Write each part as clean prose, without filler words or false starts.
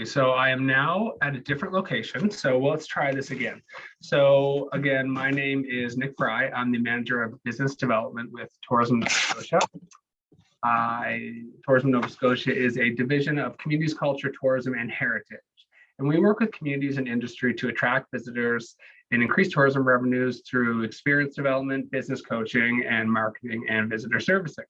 So I am now at a different location. So let's try this again. So again, my name is Nick Fry. I'm the manager of business development with Tourism Nova Scotia. Tourism Nova Scotia is a division of communities, culture, tourism, and heritage. And we work with communities and industry to attract visitors and increase tourism revenues through experience development, business coaching, and marketing and visitor servicing.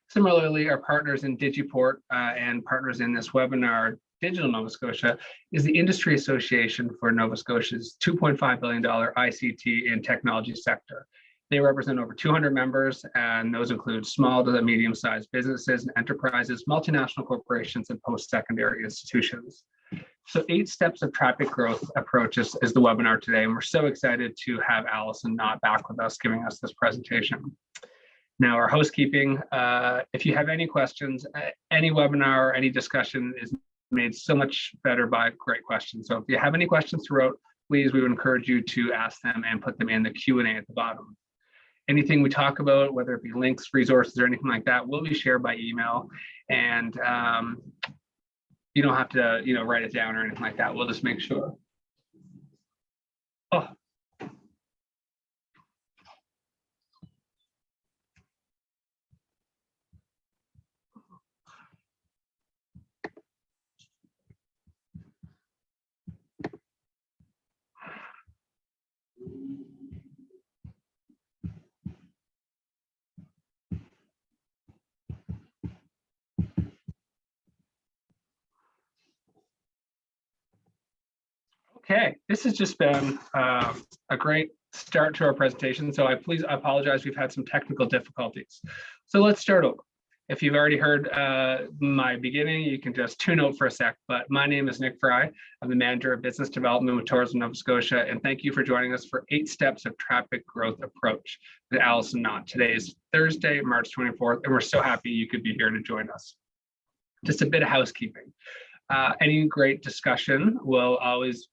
Similarly, our partners in Digiport and partners in this webinar, Digital Nova Scotia, is the industry association for Nova Scotia's $2.5 billion ICT and technology sector. They represent over 200 members, and those include small to medium-sized businesses and enterprises, multinational corporations, and post-secondary institutions. So 8 steps of traffic growth approach is the webinar today, and we're so excited to have Allison Knott back with us, giving us this presentation. Now, our housekeeping, if you have any questions, any webinar or any discussion is made so much better by great questions. So if you have any questions throughout, please, we would encourage you to ask them and put them in the Q&A at the bottom. Anything we talk about, whether it be links, resources, or anything like that, will be shared by email. And you don't have to, write it down or anything like that. We'll just make sure. Oh. Okay, this has just been a great start to our presentation. So I apologize, we've had some technical difficulties. So let's start over. If you've already heard my beginning, you can just tune out for a sec, but my name is Nick Fry. I'm the manager of business development with Tourism Nova Scotia, and thank you for joining us for 8 steps of traffic growth approach with Allison Knott. Today is Thursday, March 24th, and we're so happy you could be here to join us. Just a bit of housekeeping. Any great discussion will always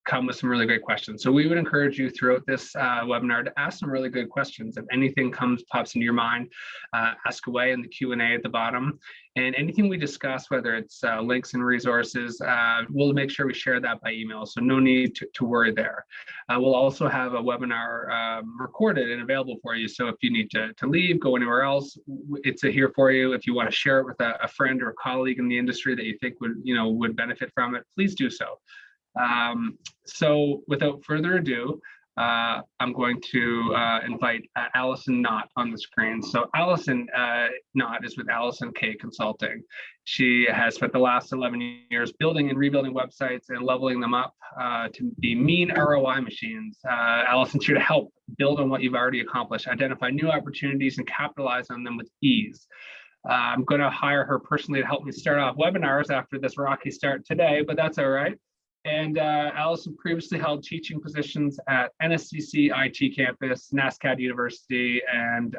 come with some really great questions. So we would encourage you throughout this webinar to ask some really good questions. If anything pops into your mind, ask away in the Q&A at the bottom. And anything we discuss, whether it's links and resources, we'll make sure we share that by email. So no need to worry there. We'll also have a webinar recorded and available for you. So if you need to leave, go anywhere else, it's here for you. If you want to share it with a friend or a colleague in the industry that you think would benefit from it, please do so. So without further ado, I'm going to invite Allison Knott on the screen. So Allison Knott is with Allison K Consulting. She has spent the last 11 years building and rebuilding websites and leveling them up to be mean ROI machines. Allison's here to help build on what you've already accomplished, identify new opportunities, and capitalize on them with ease. I'm going to hire her personally to help me start off webinars after this rocky start today, but that's all right. And Allison previously held teaching positions at NSCC IT Campus, NSCAD University, and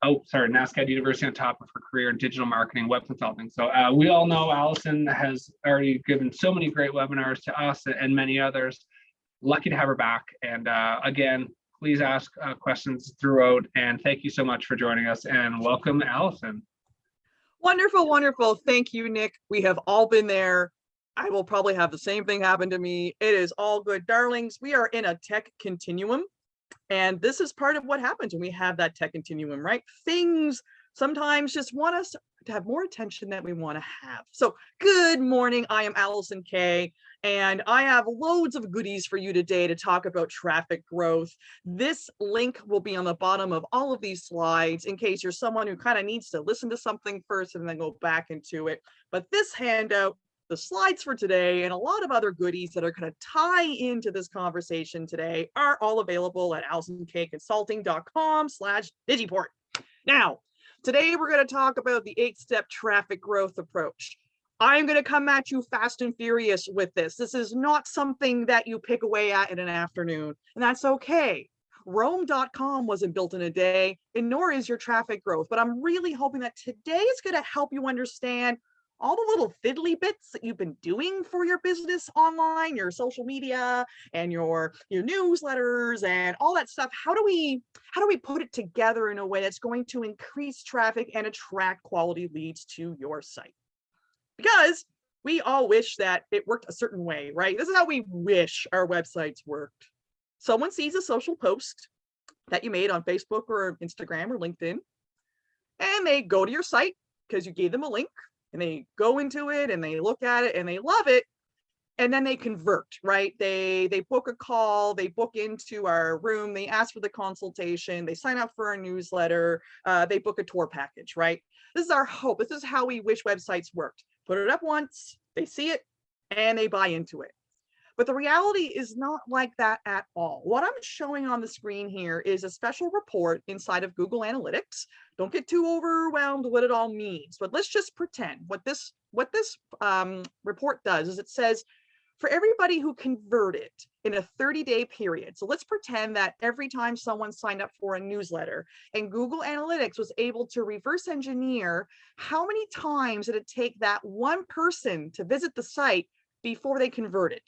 NSCAD University on top of her career in digital marketing, web consulting. So we all know Allison has already given so many great webinars to us and many others. Lucky to have her back. And again, please ask questions throughout. And thank you so much for joining us, and welcome, Allison. Wonderful, wonderful. Thank you, Nick. We have all been there. I will probably have the same thing happen to me. It is all good, darlings. We are in a tech continuum, and this is part of what happens when we have that tech continuum, right? Things sometimes just want us to have more attention than we want to have. So good morning. I am Allison K, and I have loads of goodies for you today to talk about traffic growth. This link will be on the bottom of all of these slides in case you're someone who kind of needs to listen to something first and then go back into it. But this handout, the slides for today, and a lot of other goodies that are going to tie into this conversation today are all available at allisonkconsulting.com/digiport. Now, today we're going to talk about the 8-step traffic growth approach. I'm going to come at you fast and furious with this. This is not something that you pick away at in an afternoon, and that's okay. Rome.com wasn't built in a day, and nor is your traffic growth. But I'm really hoping that today is going to help you understand all the little fiddly bits that you've been doing for your business online, your social media, and your newsletters and all that stuff. How do we put it together in a way that's going to increase traffic and attract quality leads to your site? because we all wish that it worked a certain way, right? This is how we wish our websites worked. Someone sees a social post that you made on Facebook or Instagram or LinkedIn, and they go to your site because you gave them a link, and they go into it and they look at it and they love it, and then they convert, right? They book a call, they book into our room, they ask for the consultation, they sign up for our newsletter, they book a tour package, right? This is our hope. This is how we wish websites worked. Put it up once, they see it, and they buy into it. But the reality is not like that at all. What I'm showing on the screen here is a special report inside of Google Analytics. Don't get too overwhelmed what it all means, but let's just pretend what this report does is it says, for everybody who converted in a 30-day period. So let's pretend that every time someone signed up for a newsletter and Google Analytics was able to reverse engineer how many times did it take that one person to visit the site before they converted.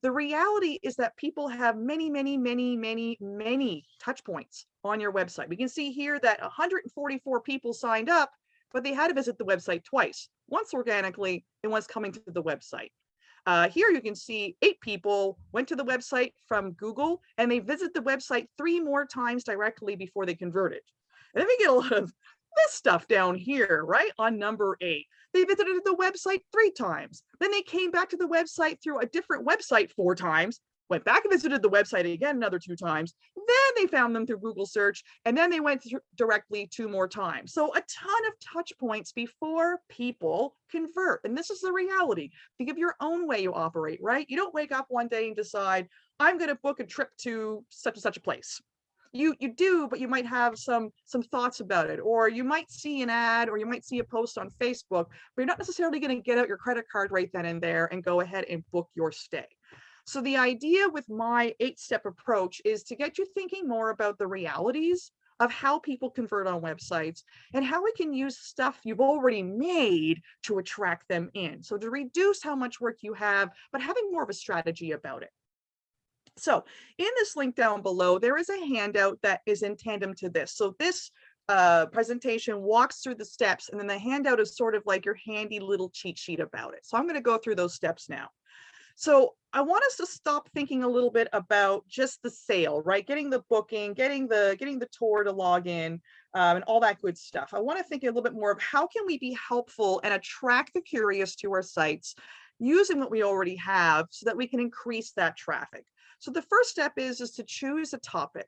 The reality is that people have many touch points on your website. We can see here that 144 people signed up, but they had to visit the website twice, once organically and once coming to the website. Here you can see 8 people went to the website from Google and they visit the website 3 more times directly before they converted. And then we get a lot of this stuff down here, right? On number 8, they visited the website 3 times. Then they came back to the website through a different website 4 times, went back and visited the website again another 2 times. Then they found them through Google search, and then they went directly 2 more times. So a ton of touch points before people convert. And this is the reality. Think of your own way you operate, right? You don't wake up one day and decide, I'm going to book a trip to such and such a place. You do, but you might have some thoughts about it, or you might see an ad, or you might see a post on Facebook, but you're not necessarily going to get out your credit card right then and there and go ahead and book your stay. So the idea with my 8-step approach is to get you thinking more about the realities of how people convert on websites and how we can use stuff you've already made to attract them in. So to reduce how much work you have, but having more of a strategy about it. So in this link down below, there is a handout that is in tandem to this. So this presentation walks through the steps, and then the handout is sort of like your handy little cheat sheet about it. So I'm going to go through those steps now. So I want us to stop thinking a little bit about just the sale, right? Getting the booking, getting the tour to log in, and all that good stuff. I want to think a little bit more of how can we be helpful and attract the curious to our sites using what we already have so that we can increase that traffic. So the first step is to choose a topic.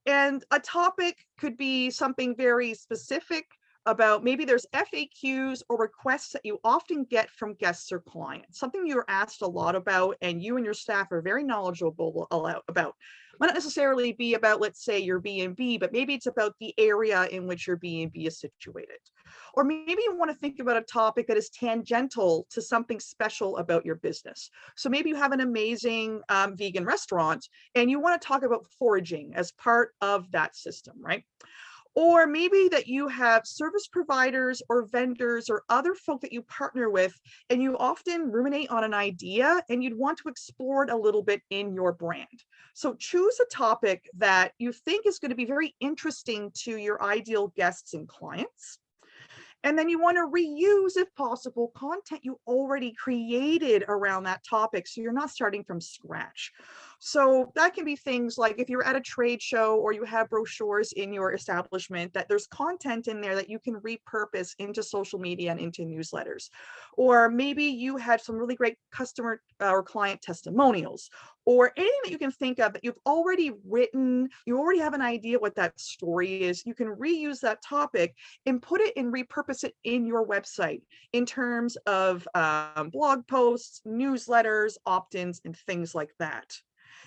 And a topic could be something very specific about, maybe there's FAQs or requests that you often get from guests or clients, something you're asked a lot about and you and your staff are very knowledgeable about. Might not necessarily be about, let's say, your B&B, but maybe it's about the area in which your B&B is situated. Or maybe you want to think about a topic that is tangential to something special about your business. So maybe you have an amazing vegan restaurant and you want to talk about foraging as part of that system, right? Or maybe that you have service providers or vendors or other folk that you partner with, and you often ruminate on an idea and you'd want to explore it a little bit in your brand. So choose a topic that you think is going to be very interesting to your ideal guests and clients. And then you want to reuse, if possible, content you already created around that topic, so you're not starting from scratch. So that can be things like if you're at a trade show or you have brochures in your establishment, that there's content in there that you can repurpose into social media and into newsletters. Or maybe you had some really great customer or client testimonials, or anything that you can think of that you've already written, you already have an idea what that story is, you can reuse that topic and put it and repurpose it in your website in terms of blog posts, newsletters, opt-ins, and things like that.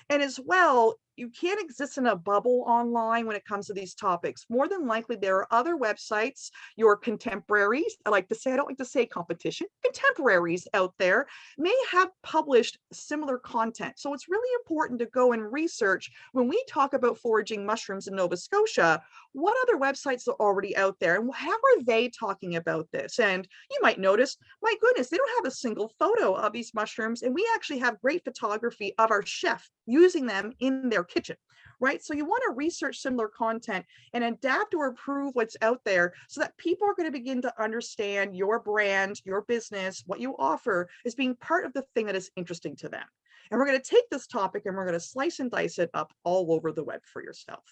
And as well, you can't exist in a bubble online when it comes to these topics. More than likely, there are other websites, your contemporaries, I don't like to say competition, contemporaries out there may have published similar content. So it's really important to go and research when we talk about foraging mushrooms in Nova Scotia, what other websites are already out there and how are they talking about this? And you might notice, my goodness, they don't have a single photo of these mushrooms. And we actually have great photography of our chef using them in their kitchen, right? So you want to research similar content and adapt or improve what's out there so that people are going to begin to understand your brand, your business, what you offer as being part of the thing that is interesting to them. And we're going to take this topic and we're going to slice and dice it up all over the web for yourself.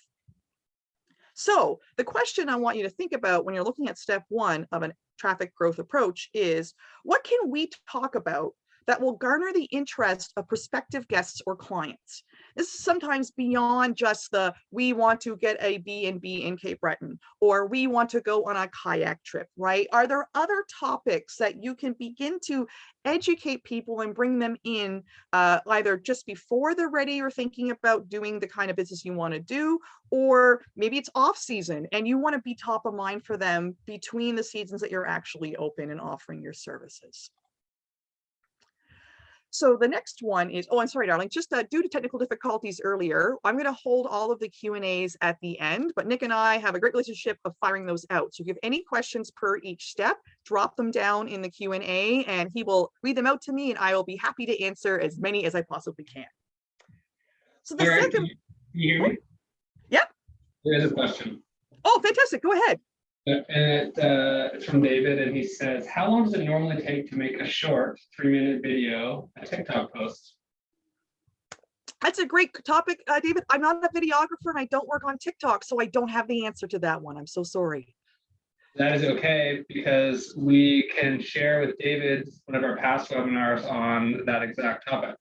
So the question I want you to think about when you're looking at step one of a traffic growth approach is, what can we talk about that will garner the interest of prospective guests or clients? This is sometimes beyond just the, we want to get a B&B in Cape Breton, or we want to go on a kayak trip, right? Are there other topics that you can begin to educate people and bring them in either just before they're ready or thinking about doing the kind of business you want to do, or maybe it's off season and you want to be top of mind for them between the seasons that you're actually open and offering your services. So the next one is, oh, I'm sorry, darling, just due to technical difficulties earlier, I'm going to hold all of the Q&As at the end, but Nick and I have a great relationship of firing those out. So if you have any questions per each step, drop them down in the Q&A and he will read them out to me and I will be happy to answer as many as I possibly can. So the second, Can you hear me? Yeah. There's a question. Oh, fantastic. Go ahead. And it's from David, and he says, how long does it normally take to make a short 3-minute video, a TikTok post? That's a great topic, David. I'm not a videographer and I don't work on TikTok, so I don't have the answer to that one. I'm so sorry. That is okay, because we can share with David one of our past webinars on that exact topic.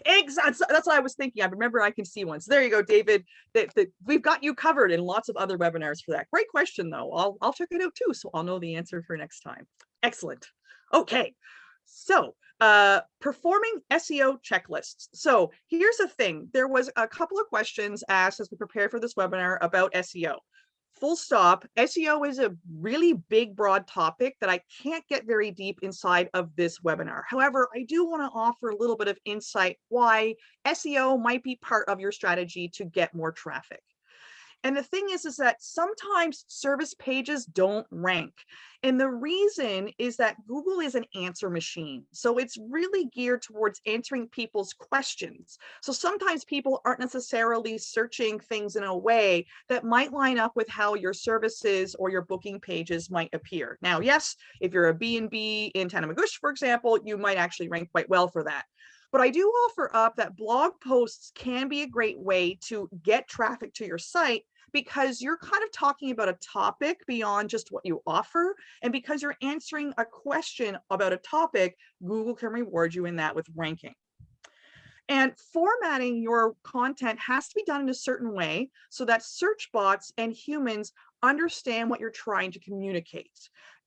Exactly. That's what I was thinking. I remember I can see one. So there you go, David. We've got you covered in lots of other webinars for that. Great question, though. I'll check it out too, so I'll know the answer for next time. Excellent. Okay. So performing SEO checklists. So here's the thing. There was a couple of questions asked as we prepared for this webinar about SEO. Full stop. SEO is a really big, broad topic that I can't get very deep inside of this webinar. However, I do want to offer a little bit of insight why SEO might be part of your strategy to get more traffic. And the thing is that sometimes service pages don't rank. And the reason is that Google is an answer machine. So it's really geared towards answering people's questions. So sometimes people aren't necessarily searching things in a way that might line up with how your services or your booking pages might appear. Now, yes, if you're a B&B in Tanamagush, for example, you might actually rank quite well for that. But I do offer up that blog posts can be a great way to get traffic to your site because you're kind of talking about a topic beyond just what you offer. And because you're answering a question about a topic, Google can reward you in that with ranking. And formatting your content has to be done in a certain way so that search bots and humans understand what you're trying to communicate.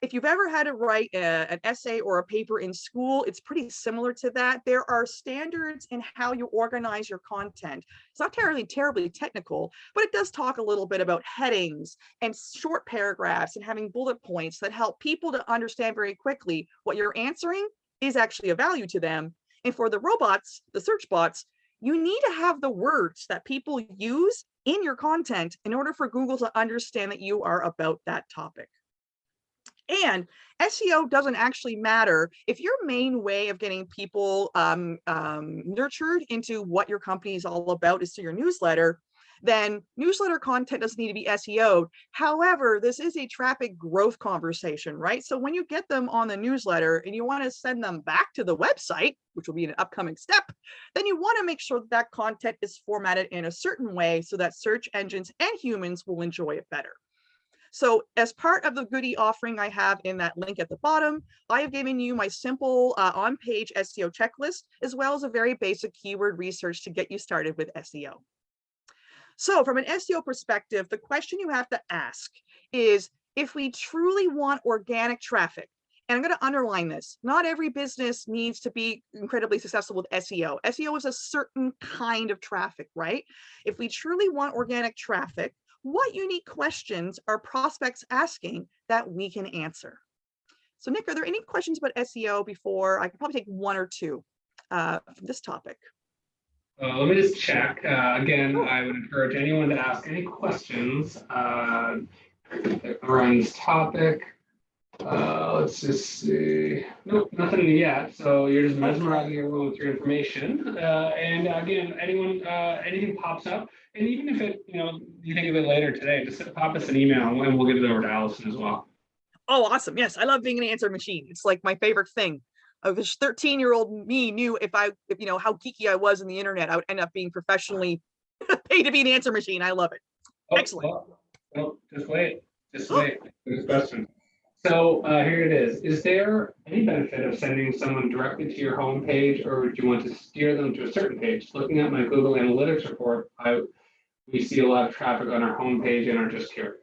If you've ever had to write an essay or a paper in school, it's pretty similar to that. There are standards in how you organize your content. It's not terribly technical, but it does talk a little bit about headings and short paragraphs and having bullet points that help people to understand very quickly what you're answering is actually of value to them. And for the robots, the search bots, you need to have the words that people use in your content in order for Google to understand that you are about that topic. And SEO doesn't actually matter if your main way of getting people nurtured into what your company is all about is through your newsletter, then newsletter content doesn't need to be SEO'd. However, this is a traffic growth conversation, right? So when you get them on the newsletter and you want to send them back to the website, which will be an upcoming step, then you want to make sure that that content is formatted in a certain way so that search engines and humans will enjoy it better. So as part of the goodie offering I have in that link at the bottom, I have given you my simple on-page SEO checklist, as well as a very basic keyword research to get you started with SEO. So from an SEO perspective, the question you have to ask is, if we truly want organic traffic, and I'm going to underline this, not every business needs to be incredibly successful with SEO. SEO is a certain kind of traffic, right? If we truly want organic traffic, what unique questions are prospects asking that we can answer? So Nick, are there any questions about SEO before? I could probably take one or two from this topic. Let me just check. Again, I would encourage anyone to ask any questions around this topic. Let's just see. Nope, nothing yet. So you're just Okay. mesmerizing everyone with your information. And again, anything pops up, and even if you think of it later today, just pop us an email and we'll get it over to Allison as well. Oh, awesome. Yes, I love being an answer machine. It's like my favorite thing. This 13-year-old me knew if you know, how geeky I was in the internet, I would end up being professionally paid to be an answer machine. I love it. Oh, Excellent. just wait. Just wait. Good question. So here it is. Is there any benefit of sending someone directly to your home page, or do you want to steer them to a certain page? Looking at my Google Analytics report, we see a lot of traffic on our homepage and are just curious.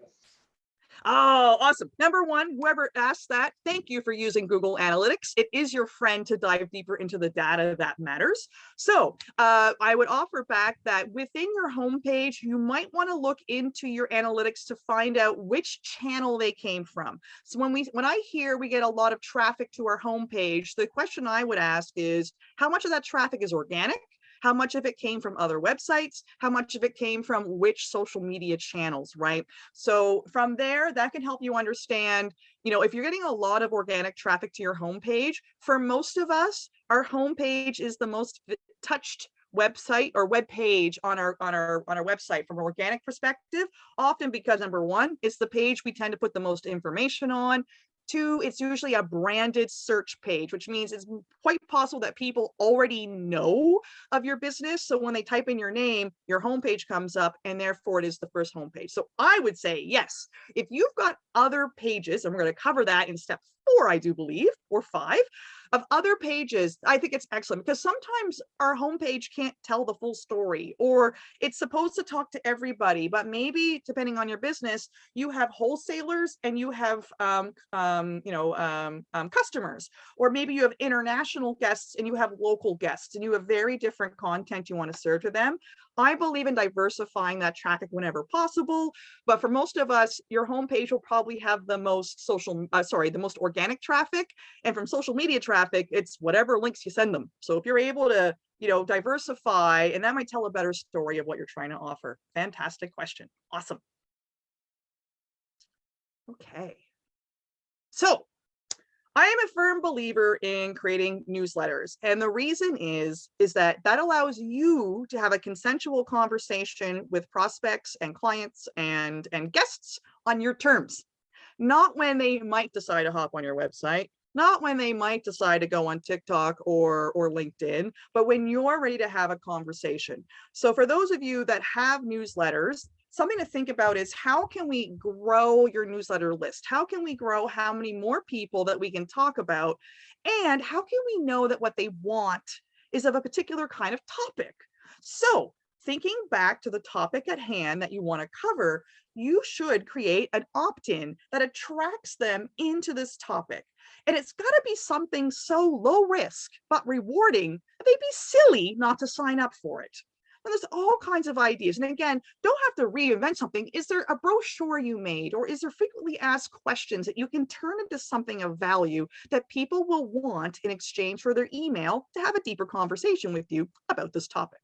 Oh, awesome. Number one, whoever asked that, thank you for using Google Analytics. It is your friend to dive deeper into the data that matters. So I would offer back that within your homepage, you might want to look into your analytics to find out which channel they came from. So when I hear we get a lot of traffic to our homepage, the question I would ask is, how much of that traffic is organic? How much of it came from other websites? How much of it came from which social media channels, right? So from there, that can help you understand, you know, if you're getting a lot of organic traffic to your homepage, for most of us, our homepage is the most touched website or web page on our website from an organic perspective, often because number one, it's the page we tend to put the most information on. Two, it's usually a branded search page, which means it's quite possible that people already know of your business. So when they type in your name, your homepage comes up, and therefore it is the first homepage. So I would say, yes, if you've got other pages, and we're going to cover that in step 4, I do believe, or 5, of other pages, I think it's excellent, because sometimes our homepage can't tell the full story, or it's supposed to talk to everybody, but maybe depending on your business, you have wholesalers and you have customers, or maybe you have international guests and you have local guests, and you have very different content you want to serve to them. I believe in diversifying that traffic whenever possible, but for most of us, your homepage will probably have the most the most organic traffic, and from social media traffic, it's whatever links you send them. So if you're able to, you know, diversify, and that might tell a better story of what you're trying to offer. Fantastic question. Awesome. Okay. So I am a firm believer in creating newsletters. And the reason is that allows you to have a consensual conversation with prospects and clients and guests on your terms, not when they might decide to hop on your website, not when they might decide to go on TikTok or LinkedIn, but when you're ready to have a conversation. So for those of you that have newsletters, something to think about is, how can we grow your newsletter list? How can we grow how many more people that we can talk about? And how can we know that what they want is of a particular kind of topic? So thinking back to the topic at hand that you want to cover, you should create an opt-in that attracts them into this topic. And it's got to be something so low risk but rewarding that they'd be silly not to sign up for it. And there's all kinds of ideas. And again, don't have to reinvent something. Is there a brochure you made, or is there frequently asked questions that you can turn into something of value that people will want in exchange for their email to have a deeper conversation with you about this topic?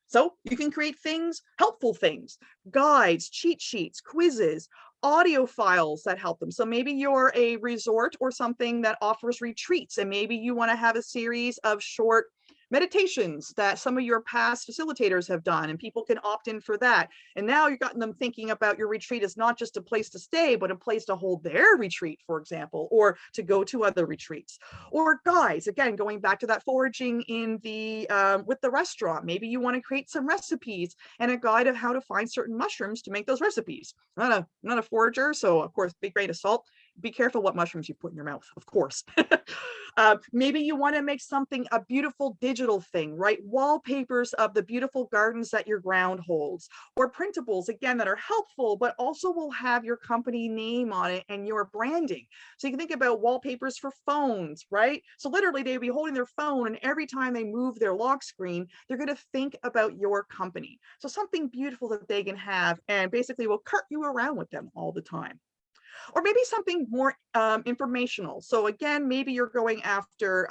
So you can create things, helpful things, guides, cheat sheets, quizzes, audio files that help them. So maybe you're a resort or something that offers retreats, and maybe you want to have a series of short meditations that some of your past facilitators have done, and people can opt in for that. And now you've gotten them thinking about your retreat as not just a place to stay, but a place to hold their retreat, for example, or to go to other retreats. Or guys, again, going back to that foraging in the with the restaurant, maybe you want to create some recipes and a guide of how to find certain mushrooms to make those recipes. I'm not a forager, so of course, big grain of salt. Be careful what mushrooms you put in your mouth, of course. Maybe you want to make something, a beautiful digital thing, right? Wallpapers of the beautiful gardens that your ground holds, or printables, again, that are helpful, but also will have your company name on it and your branding. So you can think about wallpapers for phones, right? So literally they'd be holding their phone, and every time they move their lock screen, they're going to think about your company. So something beautiful that they can have, and basically will cart you around with them all the time. Or maybe something more informational. So again, maybe you're going after,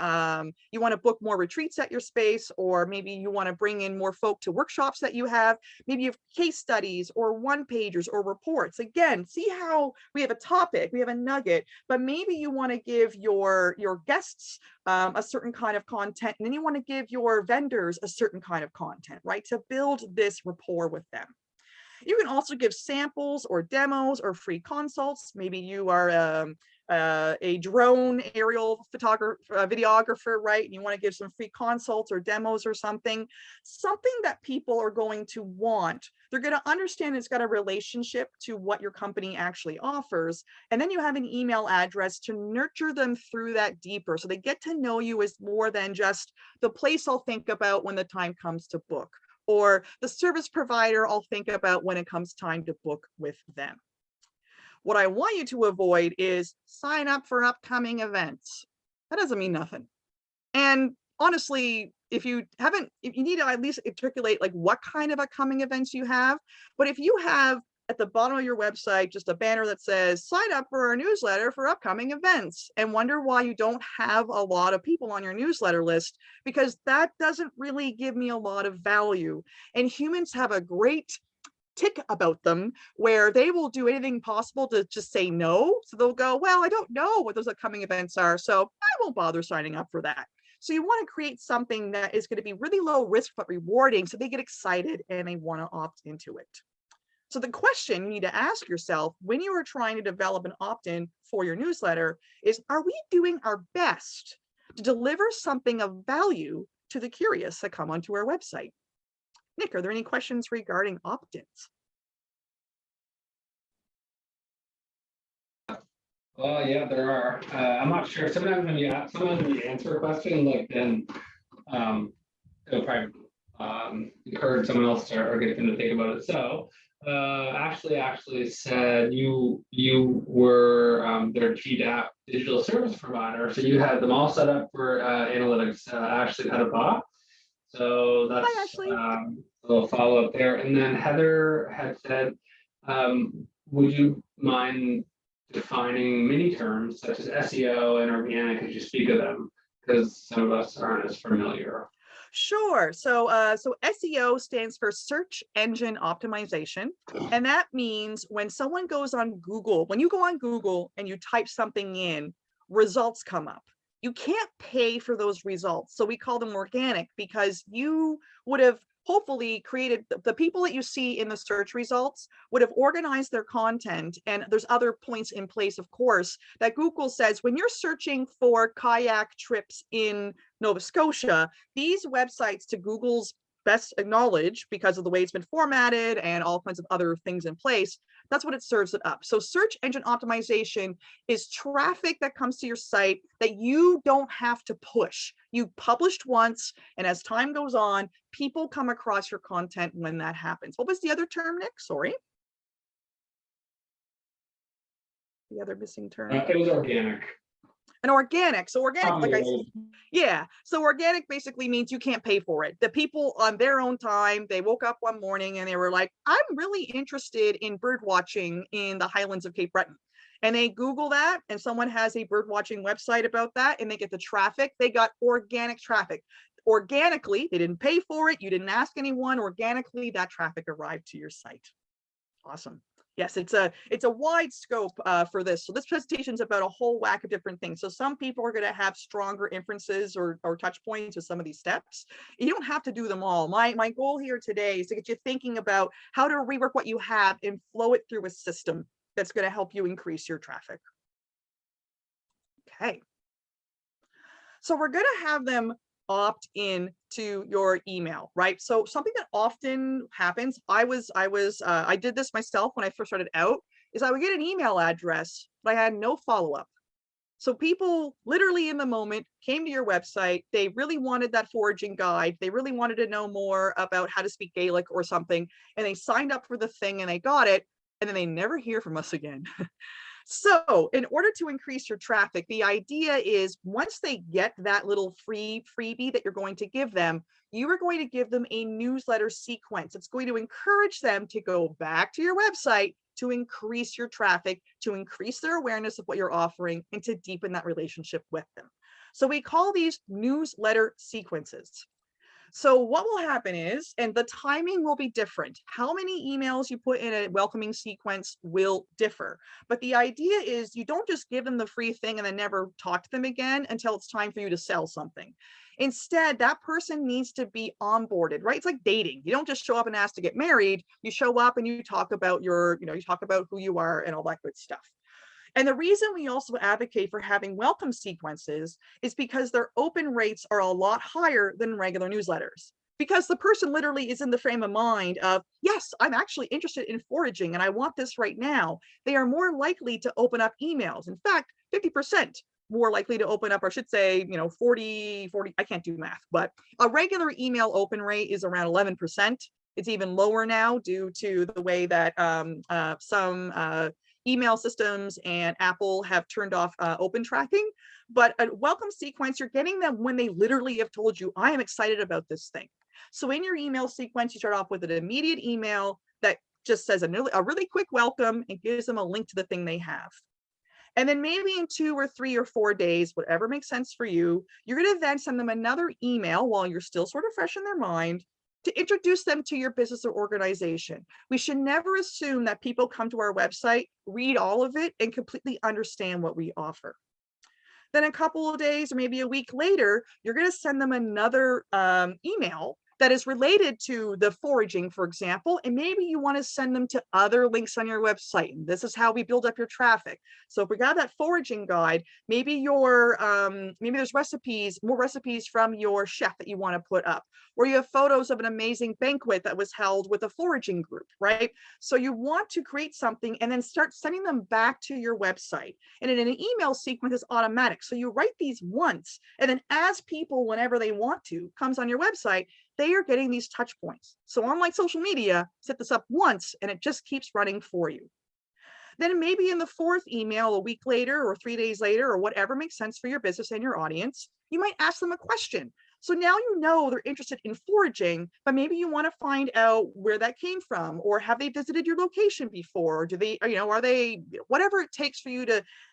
you want to book more retreats at your space, or maybe you want to bring in more folk to workshops that you have. Maybe you have case studies or one pagers or reports. Again, see how we have a topic, we have a nugget, but maybe you want to give your guests a certain kind of content, and then you want to give your vendors a certain kind of content, right? To build this rapport with them. You can also give samples or demos or free consults. Maybe you are a drone aerial photographer, videographer, right? And you want to give some free consults or demos or something that people are going to want. They're going to understand it's got a relationship to what your company actually offers. And then you have an email address to nurture them through that deeper. So they get to know you as more than just the place I'll think about when the time comes to book, or the service provider I'll think about when it comes time to book with them. What I want you to avoid is sign up for upcoming events. That doesn't mean nothing. And honestly, if you need to at least articulate like what kind of upcoming events you have. But if you have at the bottom of your website just a banner that says sign up for our newsletter for upcoming events, and wonder why you don't have a lot of people on your newsletter list, because that doesn't really give me a lot of value. And humans have a great tick about them where they will do anything possible to just say no. So they'll go, well, I don't know what those upcoming events are, so I won't bother signing up for that. So you want to create something that is going to be really low risk but rewarding, so they get excited and they want to opt into it. So the question you need to ask yourself when you are trying to develop an opt-in for your newsletter is, are we doing our best to deliver something of value to the curious that come onto our website? Nick, are there any questions regarding opt-ins? Well, yeah, there are. I'm not sure. Sometimes when you answer a question, like then it'll probably encourage someone else to or get them to think about it. So Ashley actually said you were their GDAP digital service provider, so you had them all set up for analytics. Ashley had a bot, so that's Hi, Ashley. a little follow up there. And then Heather had said, would you mind defining many terms such as SEO and organic as you speak of them, because some of us aren't as familiar. Sure. So SEO stands for search engine optimization. And that means when someone goes on Google, when you go on Google and you type something in, results come up. You can't pay for those results. So we call them organic, because you would have hopefully created, the people that you see in the search results would have organized their content. And there's other points in place, of course, that Google says when you're searching for kayak trips in Nova Scotia, these websites, to Google's best knowledge, because of the way it's been formatted and all kinds of other things in place, that's what it serves it up. So search engine optimization is traffic that comes to your site that you don't have to push. You published once, and as time goes on, people come across your content when that happens. What was the other term, Nick? Sorry. The other missing term? It was organic. And organic. So organic, like I said, yeah. So organic basically means you can't pay for it. The people on their own time, they woke up one morning and they were like, I'm really interested in bird watching in the Highlands of Cape Breton. And they Google that, and someone has a bird watching website about that, and they get the traffic. They got organic traffic. Organically, they didn't pay for it. You didn't ask anyone. Organically, that traffic arrived to your site. Awesome. Yes, it's a wide scope for this. So this presentation is about a whole whack of different things. So some people are going to have stronger inferences or touch points with some of these steps. You don't have to do them all. My goal here today is to get you thinking about how to rework what you have and flow it through a system that's going to help you increase your traffic. Okay. So we're going to have them opt in to your email, right? So something that often happens, I did this myself when I first started out, is I would get an email address, but I had no follow-up. So people literally in the moment came to your website, they really wanted that foraging guide, they really wanted to know more about how to speak Gaelic or something, and they signed up for the thing and they got it, and then they never hear from us again. So in order to increase your traffic, the idea is once they get that little freebie that you're going to give them, you are going to give them a newsletter sequence. It's going to encourage them to go back to your website to increase your traffic, to increase their awareness of what you're offering, and to deepen that relationship with them. So we call these newsletter sequences. So what will happen is, and the timing will be different. How many emails you put in a welcoming sequence will differ. But the idea is you don't just give them the free thing and then never talk to them again until it's time for you to sell something. Instead, that person needs to be onboarded, right? It's like dating. You don't just show up and ask to get married. You show up and you talk about you talk about who you are and all that good stuff. And the reason we also advocate for having welcome sequences is because their open rates are a lot higher than regular newsletters. Because the person literally is in the frame of mind of, yes, I'm actually interested in foraging and I want this right now. They are more likely to open up emails. In fact, 50% more likely to open up, or I should say, 40, I can't do math, but a regular email open rate is around 11%. It's even lower now due to the way that some email systems and Apple have turned off open tracking. But a welcome sequence, you're getting them when they literally have told you, I am excited about this thing. So in your email sequence, you start off with an immediate email that just says a really quick welcome and gives them a link to the thing they have. And then maybe in 2 or 3 or 4 days, whatever makes sense for you, you're going to then send them another email while you're still sort of fresh in their mind to introduce them to your business or organization. We should never assume that people come to our website, read all of it, and completely understand what we offer. Then a couple of days or maybe a week later, you're going to send them another email that is related to the foraging, for example, and maybe you want to send them to other links on your website. And this is how we build up your traffic. So if we got that foraging guide, maybe maybe there's more recipes from your chef that you want to put up, or you have photos of an amazing banquet that was held with a foraging group, right? So you want to create something and then start sending them back to your website. And in an email sequence is automatic. So you write these once, and then as people, whenever they want to, comes on your website, they are getting these touch points. So unlike social media, set this up once and it just keeps running for you. Then maybe in the 4th email, a week later or 3 days later, or whatever makes sense for your business and your audience, you might ask them a question. So now you know they're interested in foraging, but maybe you want to find out where that came from, or have they visited your location before? Or do they, are they, whatever it takes for you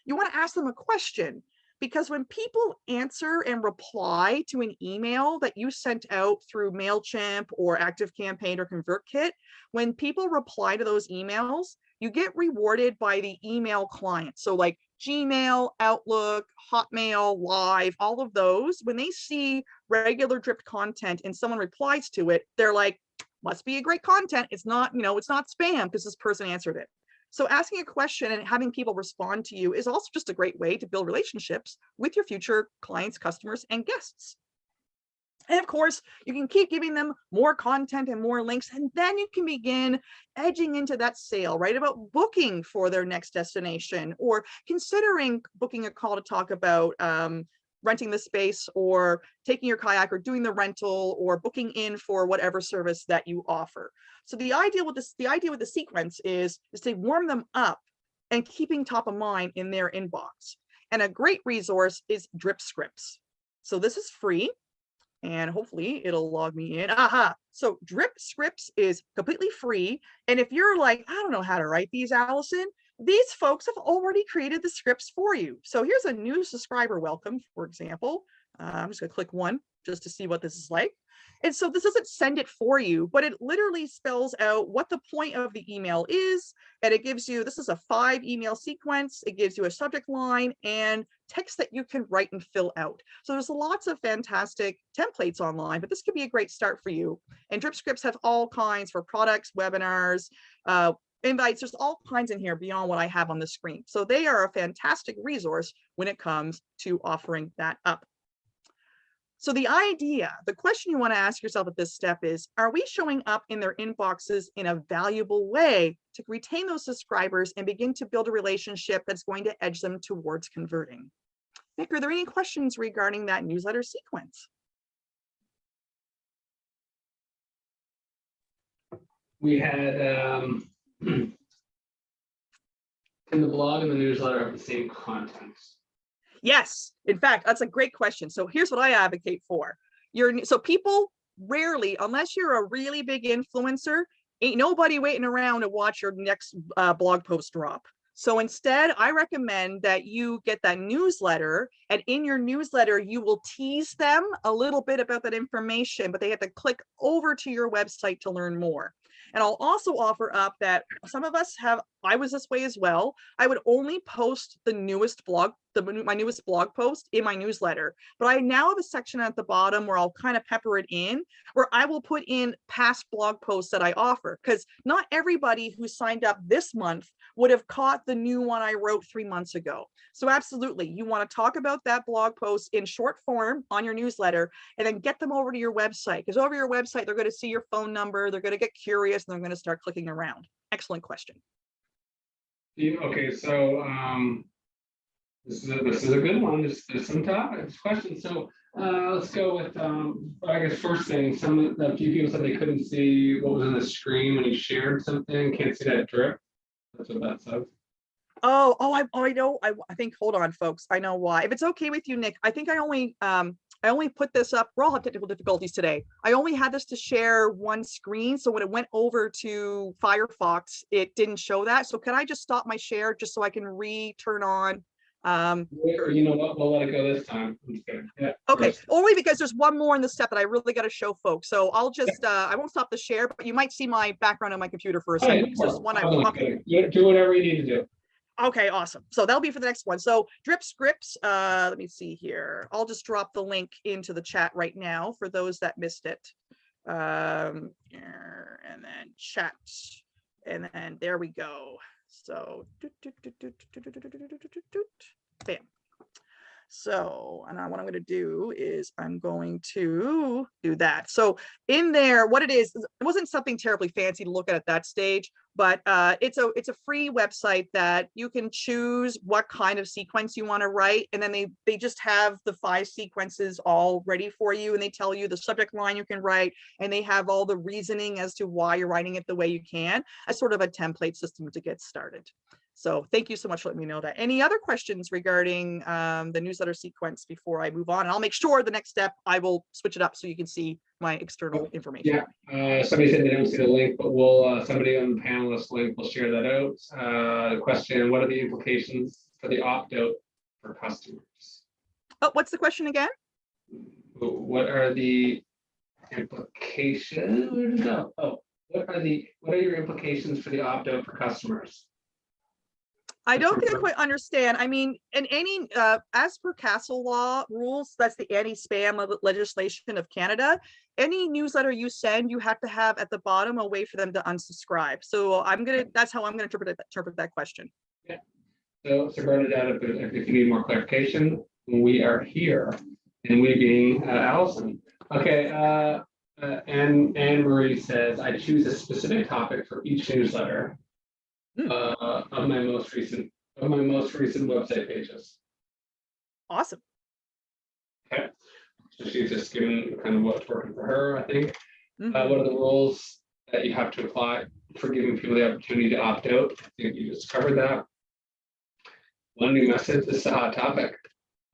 want to ask them a question. Because when people answer and reply to an email that you sent out through MailChimp or ActiveCampaign or ConvertKit, when people reply to those emails, you get rewarded by the email client. So like Gmail, Outlook, Hotmail, Live, all of those, when they see regular dripped content and someone replies to it, they're like, must be a great content. It's not, it's not spam because this person answered it. So asking a question and having people respond to you is also just a great way to build relationships with your future clients, customers, and guests. And of course, you can keep giving them more content and more links, and then you can begin edging into that sale, right? About booking for their next destination, or considering booking a call to talk about renting the space, or taking your kayak, or doing the rental, or booking in for whatever service that you offer. So the idea with the sequence is to warm them up and keeping top of mind in their inbox. And a great resource is Drip Scripts. So this is free, and hopefully it'll log me in. Aha! So Drip Scripts is completely free. And if you're like, I don't know how to write these, Allison, these folks have already created the scripts for you. So here's a new subscriber welcome, for example. I'm just going to click one just to see what this is like. And so this doesn't send it for you, but it literally spells out what the point of the email is. And it gives you, this is a 5 email sequence. It gives you a subject line and text that you can write and fill out. So there's lots of fantastic templates online, but this could be a great start for you. And Drip Scripts have all kinds for products, webinars, invites. There's all kinds in here beyond what I have on the screen. So they are a fantastic resource when it comes to offering that up. So the question you want to ask yourself at this step is, are we showing up in their inboxes in a valuable way to retain those subscribers and begin to build a relationship that's going to edge them towards converting? Nick, are there any questions regarding that newsletter sequence? We had, can the blog and the newsletter have the same content? Yes, in fact, that's a great question. So here's what I advocate for. So people rarely, unless you're a really big influencer, ain't nobody waiting around to watch your next blog post drop. So instead, I recommend that you get that newsletter, and in your newsletter, you will tease them a little bit about that information, but they have to click over to your website to learn more. And I'll also offer up that some of us have, I was this way as well. I would only post the newest blog, my newest blog post in my newsletter, but I now have a section at the bottom where I'll kind of pepper it in, where I will put in past blog posts that I offer, because not everybody who signed up this month would have caught the new one I wrote 3 months ago. So absolutely, you want to talk about that blog post in short form on your newsletter, and then get them over to your website, because over your website, they're going to see your phone number, they're going to get curious, and they're going to start clicking around. Excellent question. Okay, so this is a good one. There's some topics, questions. So let's go with I guess first thing, a few people said they couldn't see what was on the screen when you shared something. Can't see that drip. That's what that says. I know. I think, hold on, folks. I know why. If it's okay with you, Nick, I think I only put this up. We're all have technical difficulties today. I only had this to share one screen. So when it went over to Firefox, it didn't show that. So can I just stop my share just so I can turn on? You know what? We'll let it go this time. I'm just kidding. Yeah. Okay, only because there's one more in the step that I really got to show folks. So I'll just, I won't stop the share, but you might see my background on my computer for a second. Because there's one okay. Do whatever you need to do. Okay, awesome. So that'll be for the next one. So drip scripts, let me see here. I'll just drop the link into the chat right now for those that missed it. And then chat, and then there we go. So, bam. So, and what I'm going to do is I'm going to do that. So in there, what it is, it wasn't something terribly fancy to look at that stage, but it's a free website that you can choose what kind of sequence you want to write. And then they just have the 5 sequences all ready for you. And they tell you the subject line you can write, and they have all the reasoning as to why you're writing it the way you can, as sort of a template system to get started. So thank you so much for letting me know that. Any other questions regarding the newsletter sequence before I move on? And I'll make sure the next step, I will switch it up so you can see my external information. Yeah, somebody said they don't see the link, but we'll, somebody on the panelist link will share that out. The question, what are the implications for the opt-out for customers? Oh, what's the question again? What are the implications? Where did it go? Oh, what are your implications for the opt-out for customers? I don't think I quite understand. I mean, in any, as per Castle law rules, that's the anti-spam legislation of Canada, any newsletter you send, you have to have at the bottom a way for them to unsubscribe. So that's how I'm gonna interpret that question. Yeah. So Bernadette, if you need more clarification, we are here, and we being Allison. Okay, Anne Marie says, I choose a specific topic for each newsletter. Of my most recent website pages. Awesome. Okay, so she's just given kind of what's working for her, I think. What are the rules that you have to apply for giving people the opportunity to opt out? I think you just covered that. One new message. This is a hot topic.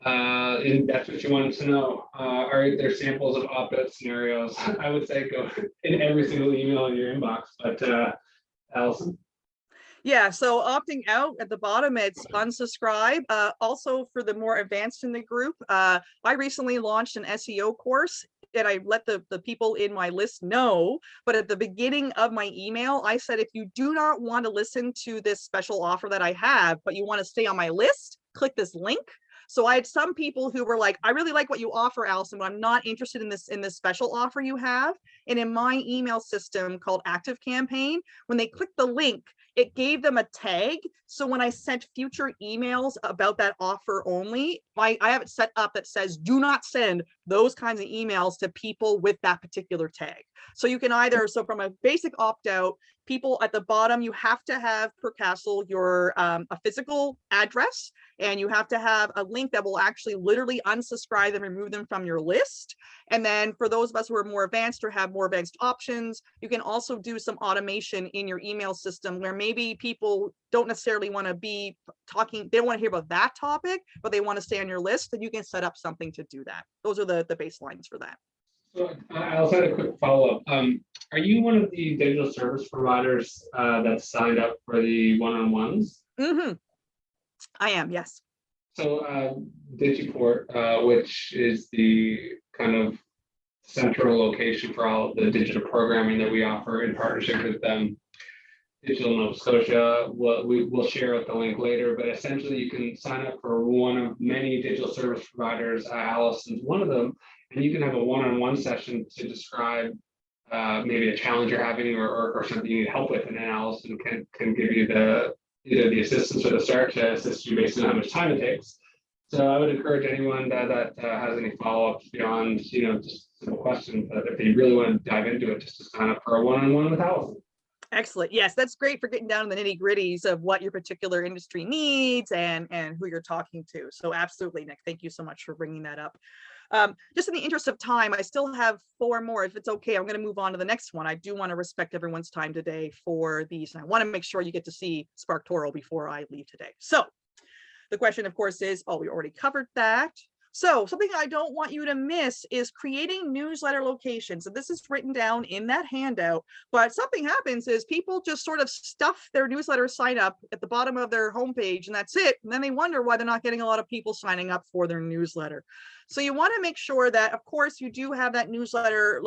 And that's what you wanted to know. Are there samples of opt-out scenarios? I would say go in every single email in your inbox, but Allison. Yeah, so opting out at the bottom, it's unsubscribe. Also, for the more advanced in the group, I recently launched an SEO course, and I let the people in my list know. But at the beginning of my email, I said, if you do not want to listen to this special offer that I have, but you want to stay on my list, click this link. So I had some people who were like, I really like what you offer, Allison, but I'm not interested in this special offer you have. And in my email system called Active Campaign, when they clicked the link, it gave them a tag. So when I sent future emails about that offer only, I have it set up that says, do not send those kinds of emails to people with that particular tag. So you can either, so from a basic opt-out, people at the bottom, you have to have per Castle your a physical address, and you have to have a link that will actually literally unsubscribe them, remove them from your list. And then for those of us who are more advanced or have more advanced options, you can also do some automation in your email system where maybe people don't necessarily want to be talking, they don't want to hear about that topic, but they want to stay on your list, and you can set up something to do that. Those are the baselines for that. So I also had a quick follow-up. Are you one of the digital service providers that signed up for the one-on-ones? Hmm. I am, yes. So Digiport, which is the kind of central location for all of the digital programming that we offer in partnership with Digital Nova Scotia. We'll share out the link later, but essentially you can sign up for one of many digital service providers. Allison's one of them, and you can have a one-on-one session to describe maybe a challenge you're having or something you need help with, and then Allison can give you either the assistance or the start to assist you based on how much time it takes. So I would encourage anyone that has any follow-ups beyond, just simple questions, but if they really want to dive into it, just to sign up for a one-on-one with Allison. Excellent. Yes, that's great for getting down to the nitty gritties of what your particular industry needs and who you're talking to. So absolutely, Nick, thank you so much for bringing that up. Just in the interest of time, I still have 4 more. If it's okay, I'm going to move on to the next one. I do want to respect everyone's time today for these. And I want to make sure you get to see SparkToro before I leave today. So the question, of course, is, we already covered that. So something I don't want you to miss is creating newsletter locations. And this is written down in that handout, but something happens is people just sort of stuff their newsletter sign up at the bottom of their homepage, and that's it. And then they wonder why they're not getting a lot of people signing up for their newsletter. So you want to make sure that, of course, you do have that newsletter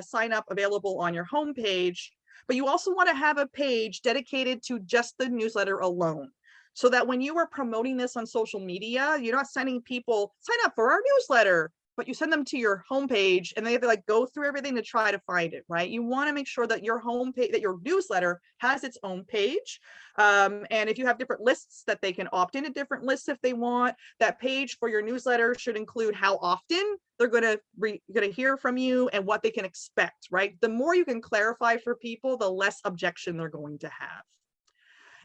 sign up available on your homepage, but you also want to have a page dedicated to just the newsletter alone. So that when you are promoting this on social media, you're not sending people, sign up for our newsletter, but you send them to your homepage and they have to go through everything to try to find it, right? You want to make sure that your homepage, that your newsletter has its own page. And if you have different lists that they can opt into different lists if they want, that page for your newsletter should include how often they're going to hear from you and what they can expect, right? The more you can clarify for people, the less objection they're going to have.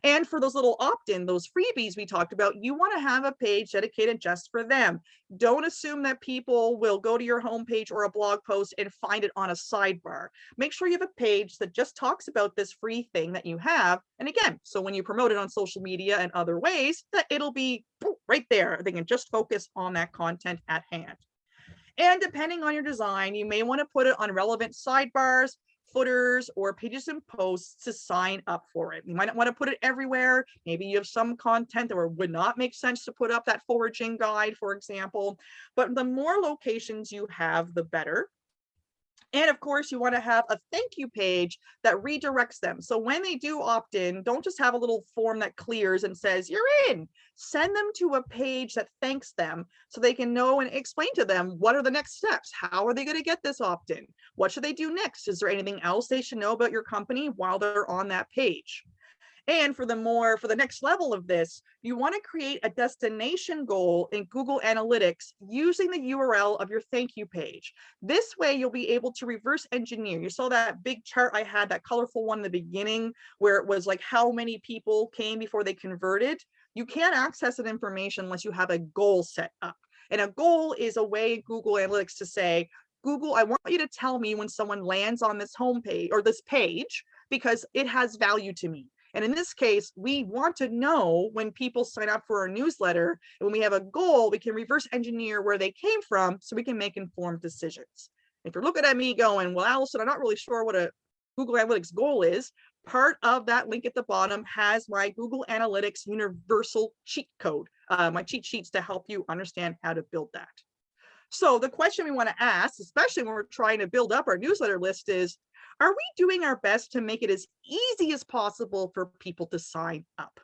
And for those little opt-in, those freebies we talked about, you want to have a page dedicated just for them. Don't assume that people will go to your homepage or a blog post and find it on a sidebar. Make sure you have a page that just talks about this free thing that you have. And again, so when you promote it on social media and other ways, that it'll be right there. They can just focus on that content at hand. And depending on your design, you may want to put it on relevant sidebars, footers, or pages and posts to sign up for it. You might not want to put it everywhere. Maybe you have some content that would not make sense to put up, that foraging guide, for example. But the more locations you have, the better. And of course, you want to have a thank you page that redirects them. So when they do opt in, don't just have a little form that clears and says, you're in. Send them to a page that thanks them so they can know and explain to them what are the next steps. How are they going to get this opt in? What should they do next? Is there anything else they should know about your company while they're on that page? And for the next level of this, you want to create a destination goal in Google Analytics using the URL of your thank you page. This way, you'll be able to reverse engineer. You saw that big chart I had, that colorful one in the beginning, where it was like how many people came before they converted. You can't access that information unless you have a goal set up. And a goal is a way in Google Analytics to say, Google, I want you to tell me when someone lands on this homepage or this page, because it has value to me. And in this case, we want to know when people sign up for our newsletter. And when we have a goal, we can reverse engineer where they came from so we can make informed decisions. If you're looking at me going, well, Allison, I'm not really sure what a Google Analytics goal is, part of that link at the bottom has my Google Analytics universal cheat code, my cheat sheets to help you understand how to build that. So the question we want to ask, especially when we're trying to build up our newsletter list, is, are we doing our best to make it as easy as possible for people to sign up?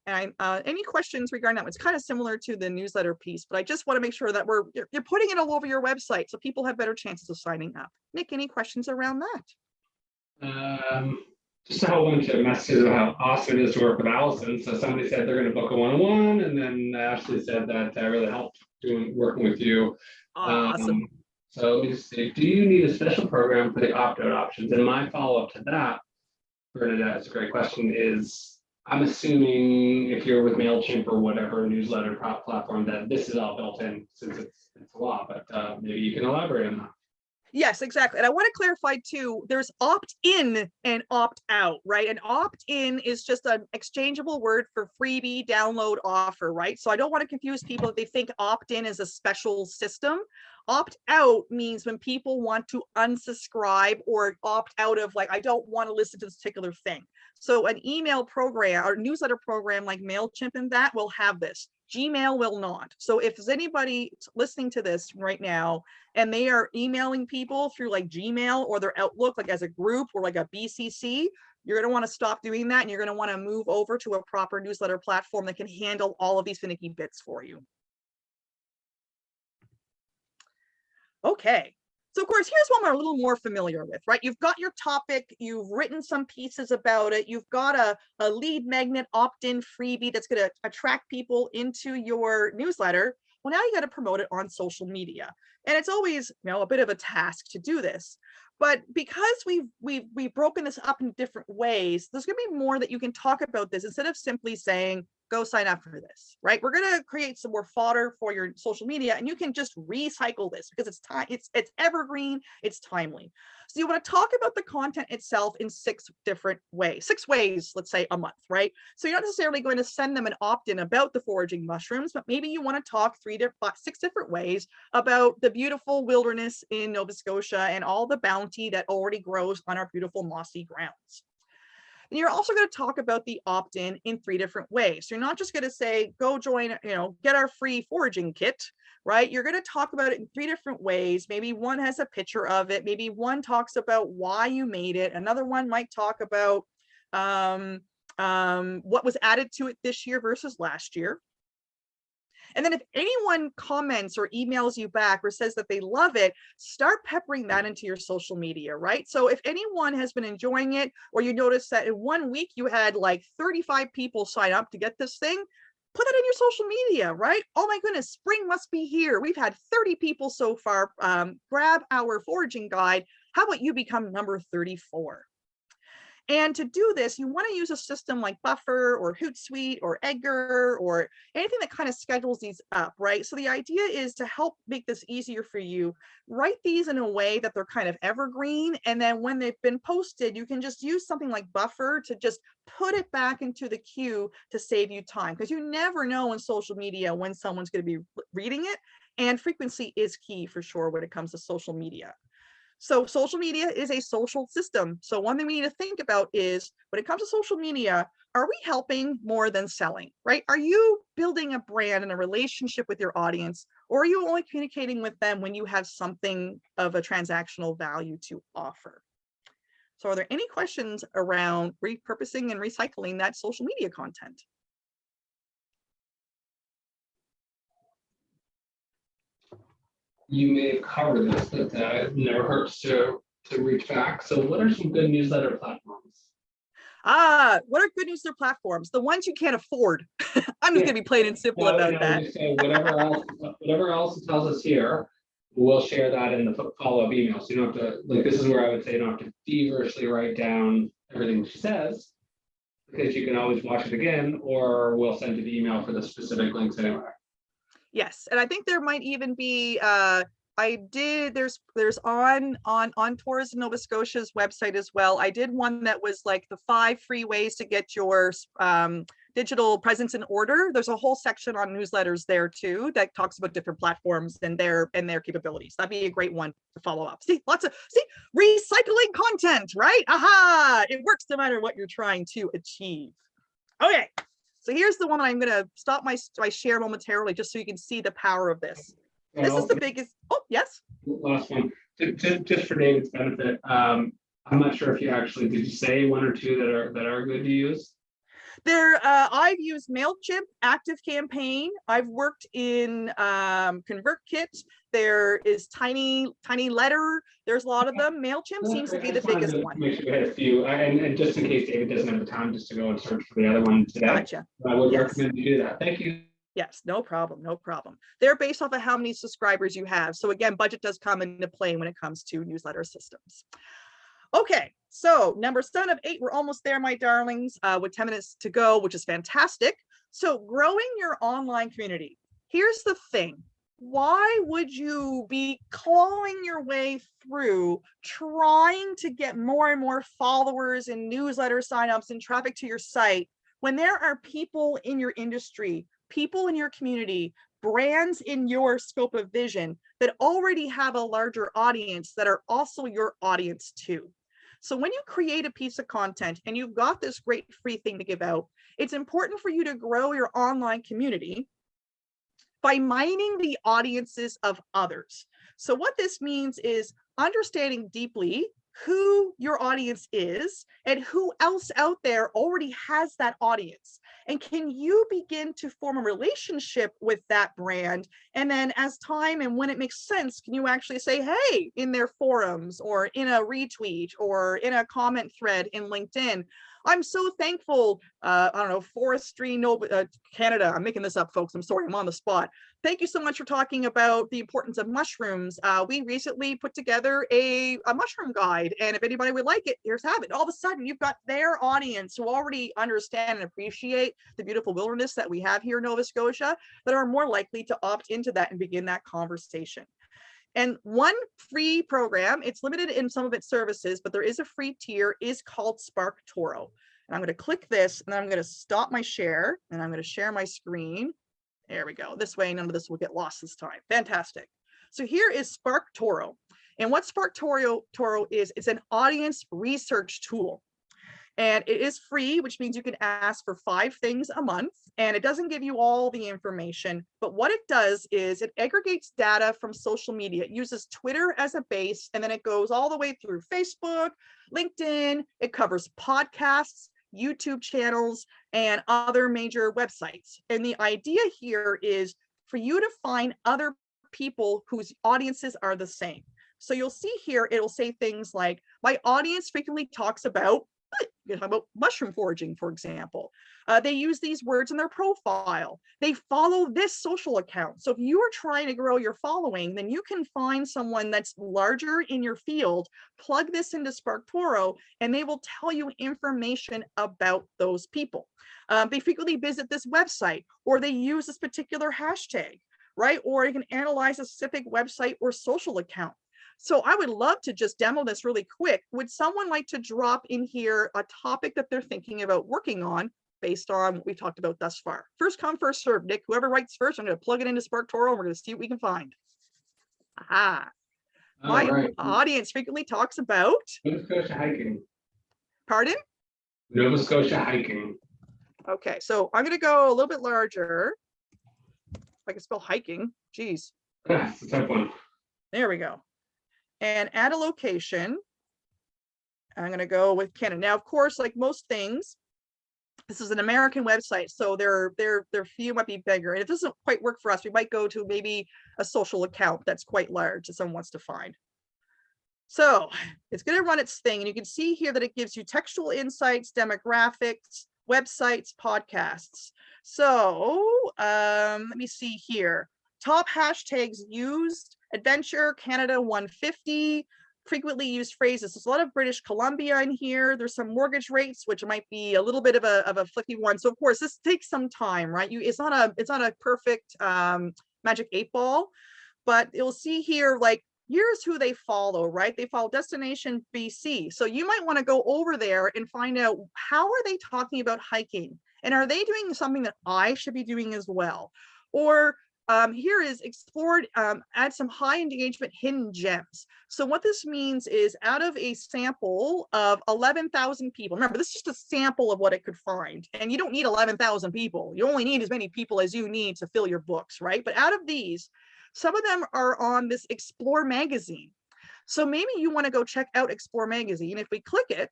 And any questions regarding that? It's kind of similar to the newsletter piece, but I just want to make sure that you're putting it all over your website so people have better chances of signing up. Nick, any questions around that? Just a whole bunch of messages about how awesome it is to work with Allison. So somebody said they're going to book a one-on-one, and then Ashley said that really helped working with you. Awesome. So let me just see, do you need a special program for the opt-out options? And my follow-up to that, Bernadette, it's a great question, is I'm assuming if you're with MailChimp or whatever newsletter platform, that this is all built in since it's a lot, but maybe you can elaborate on that. Yes, exactly. And I want to clarify too, there's opt-in and opt-out, right? And opt-in is just an exchangeable word for freebie download offer, right? So I don't want to confuse people if they think opt-in is a special system. Opt out means when people want to unsubscribe or opt out of, like, I don't want to listen to this particular thing. So an email program or newsletter program like MailChimp and that will have this. Gmail will not. So if there's anybody listening to this right now and they are emailing people through like Gmail or their Outlook, like as a group or like a BCC, you're going to want to stop doing that, and you're going to want to move over to a proper newsletter platform that can handle all of these finicky bits for you. Okay. So of course, here's one we're a little more familiar with, right? You've got your topic, you've written some pieces about it, you've got a lead magnet opt-in freebie that's going to attract people into your newsletter. Well, now you got to promote it on social media. And it's always, a bit of a task to do this. But because we've broken this up in different ways, there's going to be more that you can talk about this instead of simply saying, go sign up for this, right? We're going to create some more fodder for your social media, and you can just recycle this because it's evergreen, it's timely. So you want to talk about the content itself in 6 ways, let's say a month, right? So you're not necessarily going to send them an opt-in about the foraging mushrooms, but maybe you want to talk 6 different ways about the beautiful wilderness in Nova Scotia and all the bounty that already grows on our beautiful mossy grounds. And you're also going to talk about the opt-in in 3 different ways. So you're not just going to say, go join, get our free foraging kit, right? You're going to talk about it in 3 different ways. Maybe one has a picture of it. Maybe one talks about why you made it. Another one might talk about what was added to it this year versus last year. And then if anyone comments or emails you back or says that they love it, start peppering that into your social media, right? So if anyone has been enjoying it, or you notice that in 1 week you had like 35 people sign up to get this thing, put that in your social media, right? Oh my goodness, spring must be here. We've had 30 people so far grab our foraging guide. How about you become number 34? And to do this, you want to use a system like Buffer or Hootsuite or Edgar or anything that kind of schedules these up, right? So the idea is to help make this easier for you. Write these in a way that they're kind of evergreen. And then when they've been posted, you can just use something like Buffer to just put it back into the queue to save you time, because you never know in social media when someone's going to be reading it. And frequency is key for sure when it comes to social media. So social media is a social system. So one thing we need to think about is when it comes to social media, are we helping more than selling, right? Are you building a brand and a relationship with your audience, or are you only communicating with them when you have something of a transactional value to offer? So are there any questions around repurposing and recycling that social media content? You may have covered this, but it never hurts to reach back. So what are some good newsletter platforms? What are good newsletter platforms? The ones you can't afford. I'm just gonna be plain and simple about that. Just say whatever else it tells us here, we'll share that in the follow-up email. So you don't have to, like, this is where I would say you don't have to feverishly write down everything she says, because you can always watch it again, or we'll send you the email for the specific links anyway. Yes, and I think there might even be there's on Tourism Nova Scotia's website as well. I did one that was like the 5 free ways to get your digital presence in order. There's a whole section on newsletters there too that talks about different platforms and their capabilities. That'd be a great one to follow up. See, recycling content, right? Aha! It works no matter what you're trying to achieve. Okay. So here's the one that I'm going to stop my share momentarily just so you can see the power of this. This is the biggest. Oh, yes. Last one. Just for David's benefit, I'm not sure if you actually did you say 1 or 2 that are good to use? I've used MailChimp, ActiveCampaign. I've worked in ConvertKit. There is Tiny Letter. There's a lot of them. MailChimp seems to be the biggest one. Make sure we had a few, and just in case David doesn't have the time just to go and search for the other one today. Gotcha. I would recommend you do that. Thank you. Yes, no problem, no problem. They're based off of how many subscribers you have. So again, budget does come into play when it comes to newsletter systems. Okay, so number 7 of 8, we're almost there, my darlings, with 10 minutes to go, which is fantastic. So growing your online community. Here's the thing. Why would you be clawing your way through trying to get more and more followers and newsletter signups and traffic to your site when there are people in your industry, people in your community, brands in your scope of vision that already have a larger audience that are also your audience too. So when you create a piece of content and you've got this great free thing to give out, it's important for you to grow your online community by mining the audiences of others. So what this means is understanding deeply who your audience is and who else out there already has that audience. And can you begin to form a relationship with that brand? And then as time and when it makes sense, can you actually say, hey, in their forums or in a retweet or in a comment thread in LinkedIn, I'm so thankful, I don't know, Forestry Canada, I'm making this up, folks, I'm sorry, I'm on the spot. Thank you so much for talking about the importance of mushrooms. We recently put together a mushroom guide, and if anybody would like it, here's have it. All of a sudden, you've got their audience who already understand and appreciate the beautiful wilderness that we have here in Nova Scotia that are more likely to opt into that and begin that conversation. And one free program, it's limited in some of its services, but there is a free tier, is called SparkToro. And I'm going to click this and I'm going to stop my share and I'm going to share my screen. There we go. This way, none of this will get lost this time. Fantastic. So here is SparkToro. And what SparkToro is, it's an audience research tool. And it is free, which means you can ask for 5 things a month, and it doesn't give you all the information. But what it does is it aggregates data from social media. It uses Twitter as a base, and then it goes all the way through Facebook, LinkedIn. It covers podcasts, YouTube channels, and other major websites. And the idea here is for you to find other people whose audiences are the same. So you'll see here, it'll say things like, my audience frequently talks about mushroom foraging, for example. They use these words in their profile. They follow this social account. So if you are trying to grow your following, then you can find someone that's larger in your field, plug this into SparkToro, and they will tell you information about those people. They frequently visit this website, or they use this particular hashtag, right? Or you can analyze a specific website or social account. So I would love to just demo this really quick. Would someone like to drop in here a topic that they're thinking about working on based on what we've talked about thus far? First come, first serve, Nick. Whoever writes first, I'm going to plug it into SparkToro and we're going to see what we can find. Aha. My audience frequently talks about Nova Scotia hiking. Pardon? Nova Scotia hiking. Okay, so I'm going to go a little bit larger. If I can spell hiking, geez. That's a tough one. There we go. And add a location. I'm going to go with Canada. Now, of course, like most things, this is an American website, so their fee might be bigger. And if this doesn't quite work for us, we might go to maybe a social account that's quite large that someone wants to find. So it's going to run its thing. And you can see here that it gives you textual insights, demographics, websites, podcasts. So let me see here. Top hashtags used: adventure, Canada 150, frequently used phrases. There's a lot of British Columbia in here. There's some mortgage rates, which might be a little bit of a flicky one. So of course, this takes some time, right? It's not a perfect magic 8-ball, but you'll see here, like, here's who they follow, right? They follow Destination BC. So you might want to go over there and find out, how are they talking about hiking? And are they doing something that I should be doing as well? Or here is explored, add some high engagement hidden gems. So what this means is, out of a sample of 11,000 people, remember, this is just a sample of what it could find. And you don't need 11,000 people. You only need as many people as you need to fill your books, right? But out of these, some of them are on this Explore magazine. So maybe you want to go check out Explore magazine. If we click it,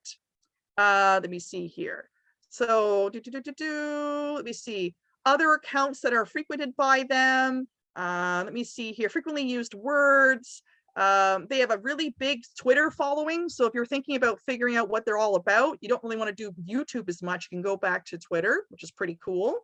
let me see here. So let me see. Other accounts that are frequented by them. Let me see here, frequently used words. They have a really big Twitter following. So if you're thinking about figuring out what they're all about, you don't really want to do YouTube as much. You can go back to Twitter, which is pretty cool.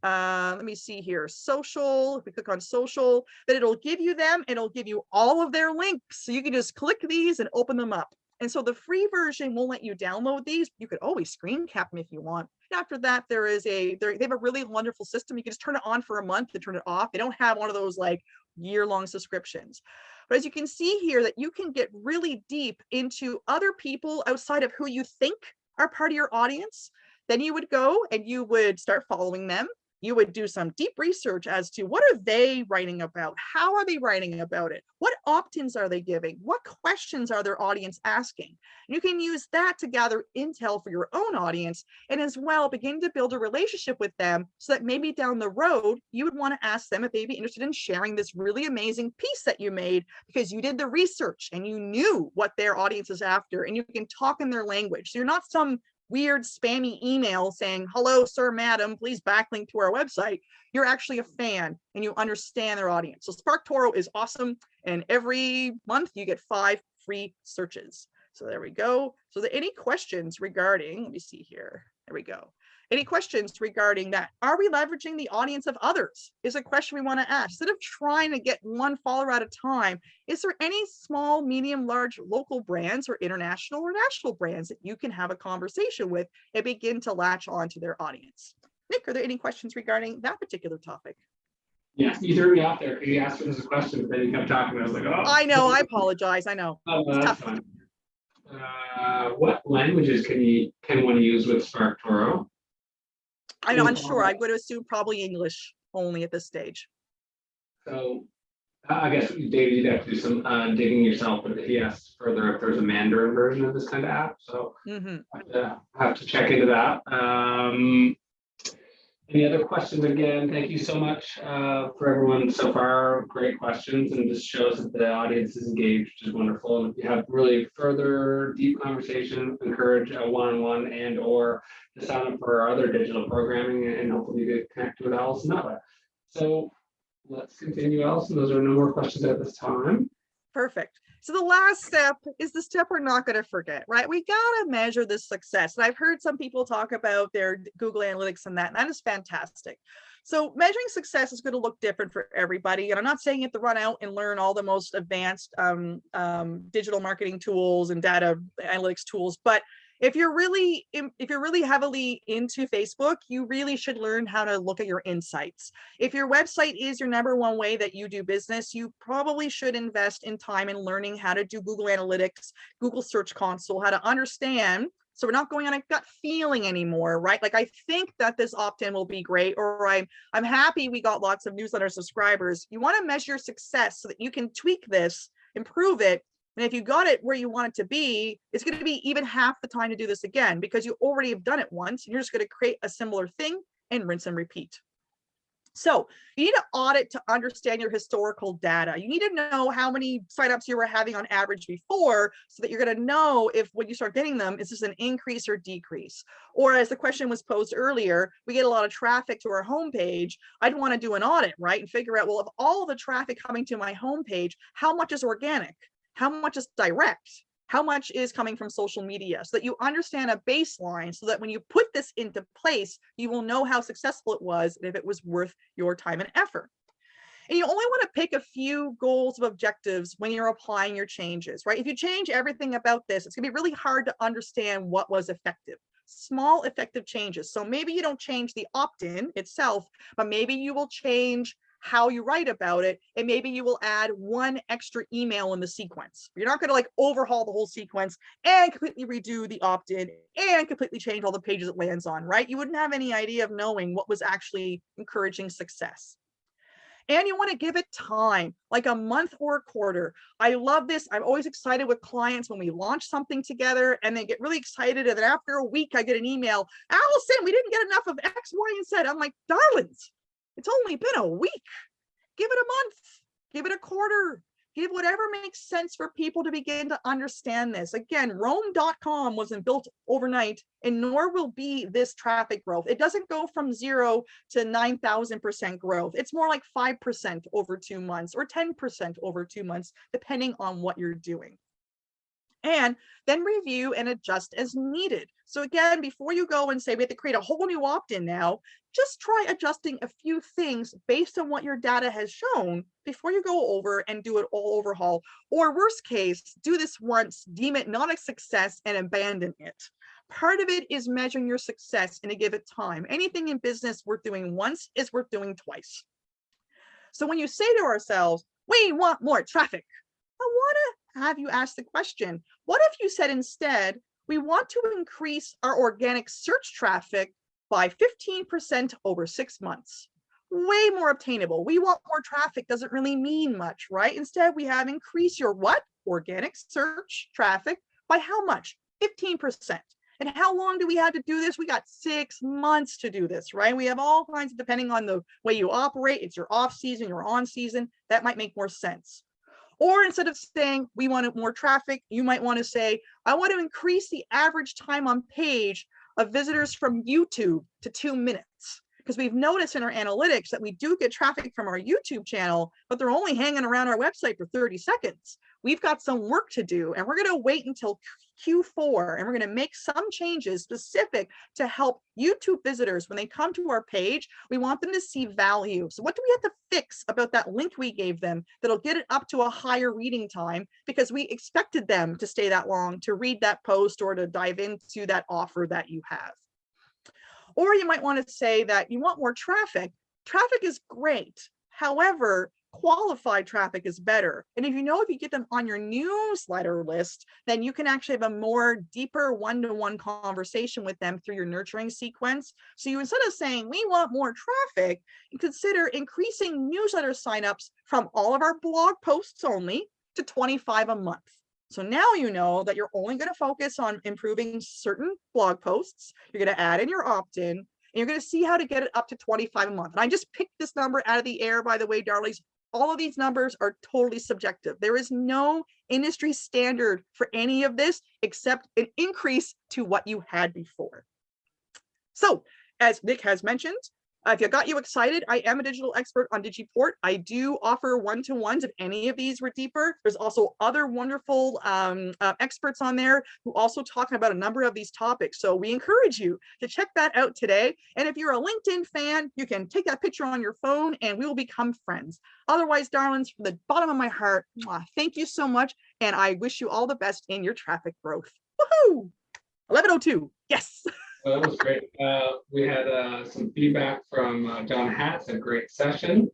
Let me see here, social. If we click on social, then it'll give you them. It'll give you all of their links. So you can just click these and open them up. And so the free version won't let you download these. You could always screen cap them if you want. After that, they have a really wonderful system. You can just turn it on for a month and turn it off. They don't have one of those like year-long subscriptions. But as you can see here, that you can get really deep into other people outside of who you think are part of your audience. Then you would go and you would start following them. you would do some deep research as to what are they writing about? How are they writing about it? What opt-ins are they giving? What questions are their audience asking? You can use that to gather intel for your own audience, and as well begin to build a relationship with them so that maybe down the road, you would want to ask them if they'd be interested in sharing this really amazing piece that you made because you did the research and you knew what their audience is after, and you can talk in their language. So you're not some weird spammy email saying, hello, sir, madam, please backlink to our website. You're actually a fan and you understand their audience. So SparkToro is awesome. And every month you get 5 free searches. So there we go. So there any questions regarding, let me see here. There we go. Any questions regarding that? Are we leveraging the audience of others? Is a question we want to ask. Instead of trying to get one follower at a time, is there any small, medium, large local brands or international or national brands that you can have a conversation with and begin to latch on to their audience? Nick, are there any questions regarding that particular topic? Yes, you threw me out there because you asked me this question, but then you kept talking. I was like, oh. I know, I apologize. I know. Oh, It's that's tough. fine. What languages can one use with SparkToro? I'm unsure. I'm going to assume probably English only at this stage. So I guess, David, you'd have to do some digging yourself, but he asked further if there's a Mandarin version of this kind of app. So I have to check into that. Any other questions? Again, thank you so much for everyone so far. Great questions, and this shows that the audience is engaged, which is wonderful. And if you have really further deep conversation, encourage a one-on-one and or to sign up for our other digital programming, and hopefully to connect with Allison that way. So let's continue, Allison. Those are no more questions at this time. Perfect. So the last step is the step we're not going to forget, right? We got to measure this success. And I've heard some people talk about their Google Analytics and that is fantastic. So measuring success is going to look different for everybody. And I'm not saying you have to run out and learn all the most advanced digital marketing tools and data analytics tools, but if you're really heavily into Facebook, you really should learn how to look at your insights. If your website is your #1 way that you do business, you probably should invest in time in learning how to do Google Analytics, Google Search Console, how to understand. So we're not going on a gut feeling anymore, right? Like, I think that this opt-in will be great, or I'm happy we got lots of newsletter subscribers. You want to measure your success so that you can tweak this, improve it. And if you got it where you want it to be, it's going to be even half the time to do this again because you already have done it once. And you're just going to create a similar thing and rinse and repeat. So you need to audit to understand your historical data. You need to know how many signups you were having on average before so that you're going to know if when you start getting them, is this an increase or decrease? Or as the question was posed earlier, we get a lot of traffic to our homepage. I'd want to do an audit, right? And figure out, well, of all the traffic coming to my homepage, how much is organic? How much is direct? How much is coming from social media, so that you understand a baseline so that when you put this into place, you will know how successful it was and if it was worth your time and effort. And you only want to pick a few goals of objectives when you're applying your changes, right? If you change everything about this, it's going to be really hard to understand what was effective. Small effective changes. So maybe you don't change the opt-in itself, but maybe you will change how you write about it, and maybe you will add one extra email in the sequence. You're not going to like overhaul the whole sequence and completely redo the opt-in and completely change all the pages it lands on, right? You wouldn't have any idea of knowing what was actually encouraging success. And you want to give it time, like a month or a quarter. I love this. I'm always excited with clients when we launch something together and they get really excited. And then after a week, I get an email, Allison, we didn't get enough of X, Y, and Z. I'm like, darlings, it's only been a week. Give it a month, give it a quarter, give whatever makes sense for people to begin to understand this. Again, Rome.com wasn't built overnight, and nor will be this traffic growth. It doesn't go from 0 to 9,000% growth. It's more like 5% over 2 months or 10% over 2 months, depending on what you're doing. And then review and adjust as needed. So again, before you go and say we have to create a whole new opt-in now, just try adjusting a few things based on what your data has shown before you go over and do it all overhaul. Or worst case, do this once, deem it not a success, and abandon it. Part of it is measuring your success and to give it time. Anything in business worth doing once is worth doing twice. So when you say to ourselves, we want more traffic, I want to have you ask the question, what if you said instead, we want to increase our organic search traffic by 15% over 6 months. Way more obtainable. We want more traffic doesn't really mean much, right? Instead, we have increase your what? Organic search traffic by how much? 15%. And how long do we have to do this? We got 6 months to do this, right? We have all kinds of, depending on the way you operate, it's your off season, your on season, that might make more sense. Or instead of saying we want more traffic, you might want to say, I want to increase the average time on page of visitors from YouTube to 2 minutes. Because we've noticed in our analytics that we do get traffic from our YouTube channel, but they're only hanging around our website for 30 seconds. We've got some work to do, and we're going to wait until Q4, and we're going to make some changes specific to help YouTube visitors. When they come to our page, we want them to see value. So what do we have to fix about that link we gave them that'll get it up to a higher reading time, because we expected them to stay that long to read that post or to dive into that offer that you have. Or you might want to say that you want more traffic. Traffic is great. However, qualified traffic is better. And if you get them on your newsletter list, then you can actually have a more deeper one-to-one conversation with them through your nurturing sequence. So you, instead of saying we want more traffic, you consider increasing newsletter signups from all of our blog posts only to 25 a month. So now you know that you're only going to focus on improving certain blog posts. You're going to add in your opt-in, and you're going to see how to get it up to 25 a month. And I just picked this number out of the air, by the way, darlings. All of these numbers are totally subjective. There is no industry standard for any of this except an increase to what you had before. So, as Nick has mentioned, if it got you excited, I am a digital expert on Digiport. I do offer one-to-ones if any of these were deeper. There's also other wonderful experts on there who also talk about a number of these topics. So we encourage you to check that out today. And if you're a LinkedIn fan, you can take that picture on your phone and we will become friends. Otherwise, darlings, from the bottom of my heart, thank you so much. And I wish you all the best in your traffic growth. Woohoo! 11:02, yes. Well, that was great. We had some feedback from John Hatz, a great session.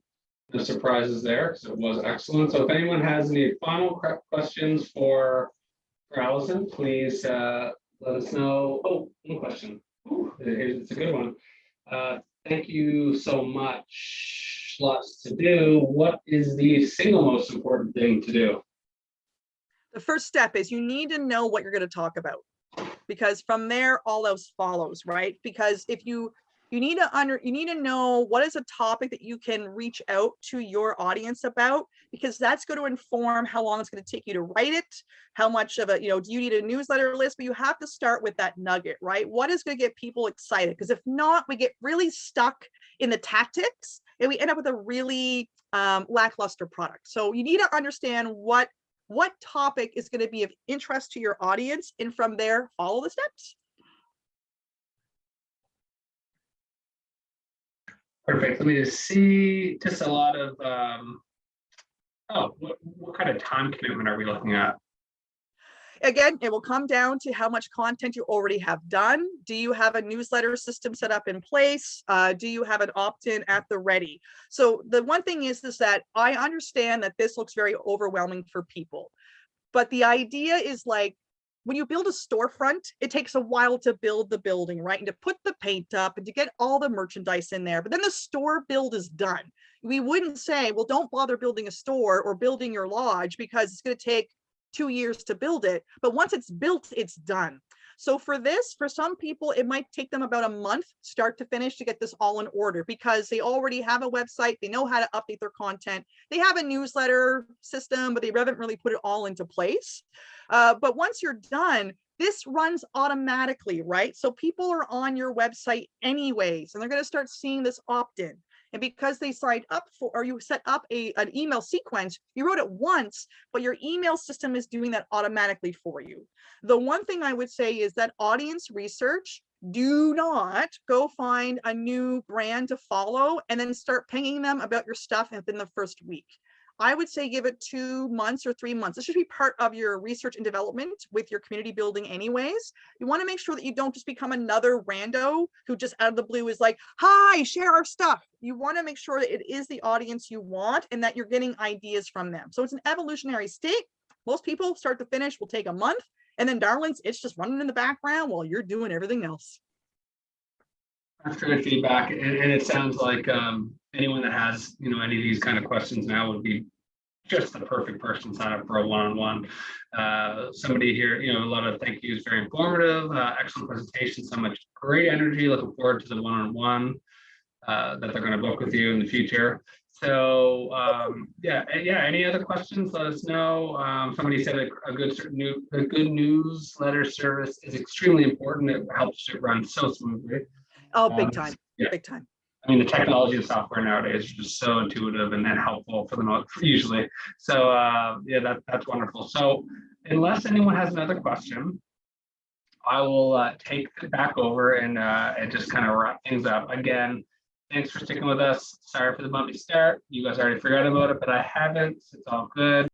No surprises there, because it was excellent. So if anyone has any final questions for Allison, please let us know. Oh, one question. Ooh, it's a good one. Thank you so much. Lots to do. What is the single most important thing to do? The first step is you need to know what you're going to talk about, because from there all else follows, right? Because if you need to know what is a topic that you can reach out to your audience about, because that's going to inform how long it's going to take you to write it, how much of a, do you need a newsletter list? But you have to start with that nugget, right? What is going to get people excited? Because if not, we get really stuck in the tactics and we end up with a really lackluster product. So you need to understand what topic is going to be of interest to your audience, and from there, follow the steps. Perfect. Let me just see, just a lot of, what kind of time commitment are we looking at? Again, it will come down to how much content you already have done. Do you have a newsletter system set up in place? Do you have an opt-in at the ready? So the one thing is that I understand that this looks very overwhelming for people, but the idea is like, when you build a storefront, it takes a while to build the building, right? And to put the paint up and to get all the merchandise in there, but then the store build is done. We wouldn't say, well, don't bother building a store or building your lodge because it's going to take 2 years to build it. But once it's built, it's done. So for this, for some people, it might take them about a month, start to finish, to get this all in order, because they already have a website, they know how to update their content, they have a newsletter system, but they haven't really put it all into place. But once you're done, this runs automatically, right? So people are on your website anyways, and they're going to start seeing this opt-in. And because they signed up for, or you set up an email sequence, you wrote it once, but your email system is doing that automatically for you. The one thing I would say is that audience research, do not go find a new brand to follow and then start pinging them about your stuff within the first week. I would say give it 2 months or 3 months. This should be part of your research and development with your community building anyways. You want to make sure that you don't just become another rando who just out of the blue is like, hi, share our stuff. You want to make sure that it is the audience you want and that you're getting ideas from them. So it's an evolutionary state. Most people start to finish will take a month. And then darlings, it's just running in the background while you're doing everything else. That's great feedback, and it sounds like anyone that has any of these kind of questions now would be just the perfect person to sign up for a one-on-one. Somebody here, a lot of thank yous, very informative, excellent presentation, so much great energy. Looking forward to the one-on-one that they're going to book with you in the future. So yeah. Any other questions? Let us know. Somebody said a good newsletter service is extremely important. It helps it run so smoothly. Oh, big time, Yeah. big time. I mean, the technology of software nowadays is just so intuitive and helpful for the most usually. So yeah, that's wonderful. So unless anyone has another question, I will take it back over and just kind of wrap things up. Again, thanks for sticking with us. Sorry for the bumpy start. You guys already forgot about it, but I haven't. It's all good.